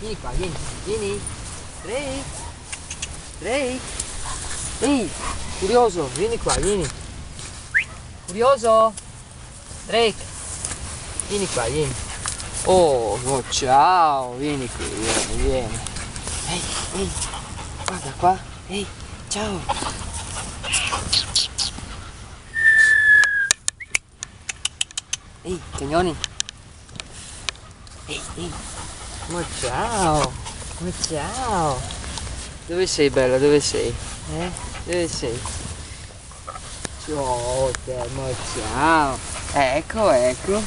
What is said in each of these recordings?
Vieni qua, vieni, vieni. Drake. Drake. Ehi, curioso, vieni qua, vieni. Curioso. Drake. Vieni qua, vieni. Oh, oh, ciao, vieni qui, vieni, vieni. Ehi, ehi, guarda qua. Ehi, ciao. Ehi, cagnoni. Ehi, ehi. Ma ciao. Ma ciao. Dove sei, bella? Dove sei? Dove sei? Ciao, te, ma ciao. Ecco, ecco.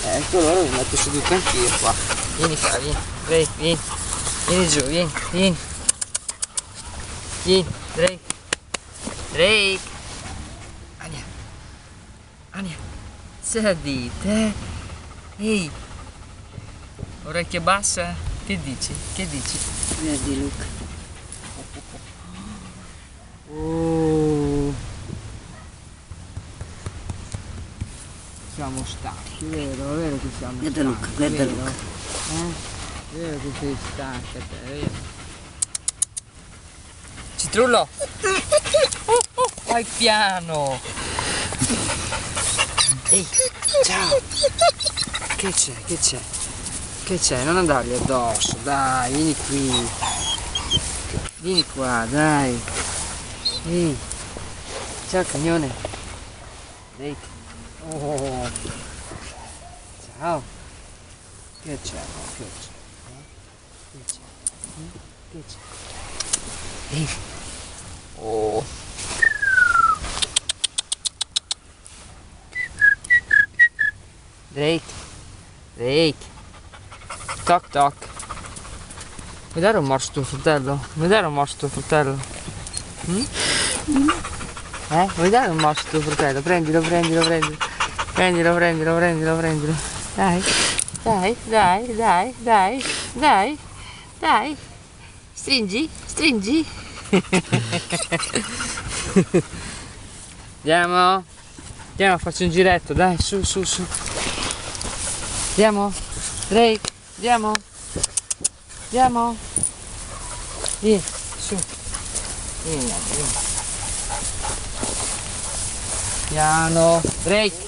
Ecco, allora mi metto seduto anch'io qua. Vieni qua, vieni. Drake, vieni. Vieni giù, vieni, vieni. Vieni, Drake. Drake. Ania. Ania. Sedite. Ehi. Orecchia bassa? Che dici? Che dici? Vedi Luca. Oh. Siamo stanchi, vero? Vero che siamo Guarda stanchi, Luca, guarda vero? Luca. Vero che sei stanca te, vero? Citrullo! Vai piano! Ehi, ciao! Che c'è? Che c'è? Che c'è? Non andargli addosso, dai, vieni qui. Vieni qua, dai. Ehi. Ciao cagnone. Drake. Oh. Ciao. Che c'è? Che c'è? Che c'è? Che c'è? Ehi. Oh. Drake. Drake. Toc toc. Vuoi dare un morso a tuo fratello? Vuoi dare un morso a tuo fratello? Vuoi dare un morso a tuo fratello? Prendilo, prendilo, prendilo. Prendilo, prendilo, prendilo, prendilo. Dai, dai, dai, dai, dai, dai, dai. Stringi, stringi. Andiamo? Andiamo a farci un giretto, dai, su, su, su. Andiamo? Drake, andiamo? Andiamo? Vieni, su. Vieni, vieni. Piano. Drake.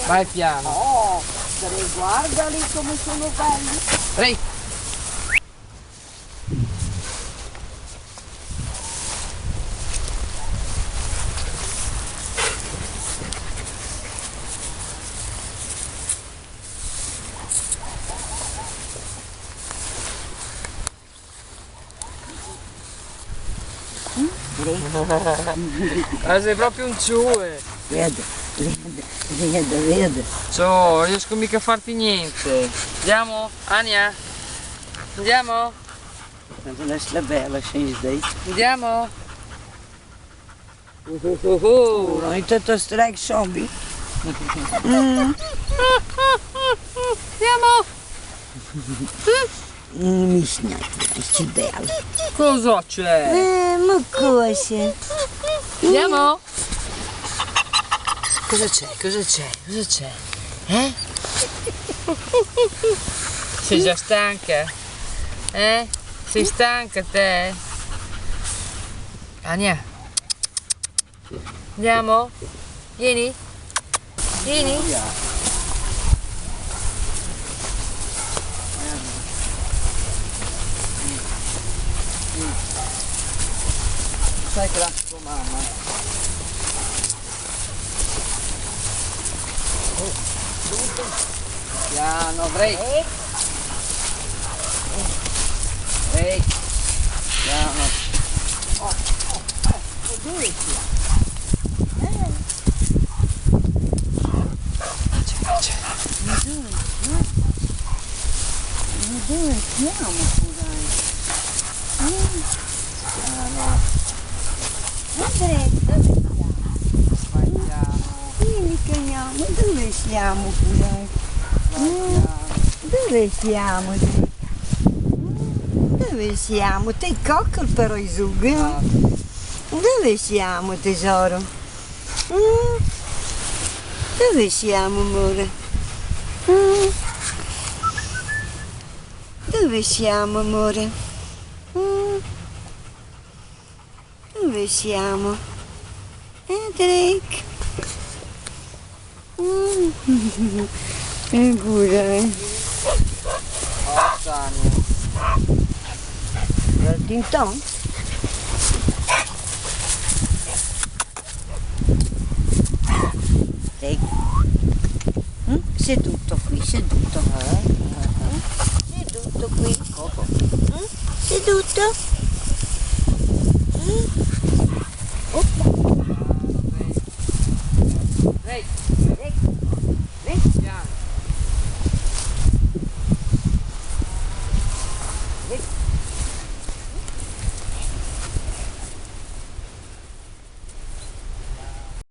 Vai piano. Oh, guardali come sono belli. Drake. Ah, sei proprio un ciue. Vedi, vedi, vedi, vedi. Non riesco mica a farti niente. Andiamo? Ania? Andiamo? Quando lascia bella, scende. Andiamo? Non tutto strike zombie. Andiamo? Mi sgnacchi, che bello. Cosa c'è? Ma cosa? Andiamo? Cosa c'è? Cosa c'è? Cosa c'è? Sei già stanca? Sei stanca te? Ania? Andiamo? Vieni? Vieni? Sai che la tua mamma? Piano, break! Break! Piano! Dove sia? Ma dove siamo, scusate? Andrea, dove siamo? Vieni che andiamo, dove siamo, scusate? Dove siamo? Dove siamo? Te coccol però i zughi? Dove siamo, tesoro? Dove siamo, amore? Dove siamo, amore? Dove siamo? Drake? Guarda, guardi in ton? Drake? Seduto qui, seduto. Seduto qui. Seduto. Ehi.